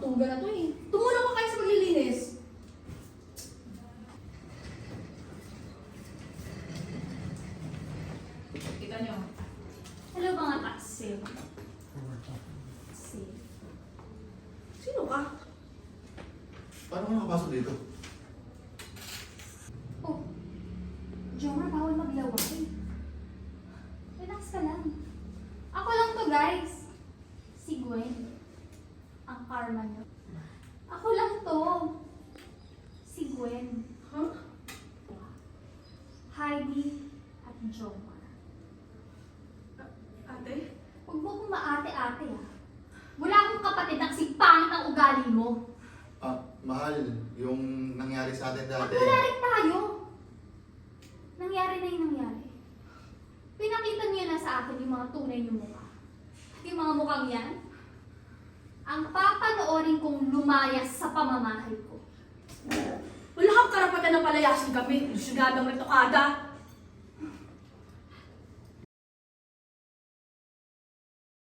tuga na to eh. Tumulong ka kayo sa paglilinis. Kita nyo. Hello mga taxi. Sino ka? Paano ka nakapasok dito? Oh, Jomar, bawal maglaway. Relax ka lang. Ako lang to, guys. Si Gwen. Ang karma niyo. Ako lang to. Si Gwen. Huh? Heidi at Jomar. Ate? Huwag mo kong maate-ate, ha. Wala akong kapatid na kasi pangit ang ugali mo. Mahal, yung nangyari sa atin At dati. wala rin tayo. Nangyari na yung nangyari. Pinakita niyo na sa akin yung mga tunay niyong mukha. Yung mga mukhang yan, ang papanoorin kong lumayas sa pamamahay ko. Wala kang karapatan na palayasin kami. Sugadang retokada.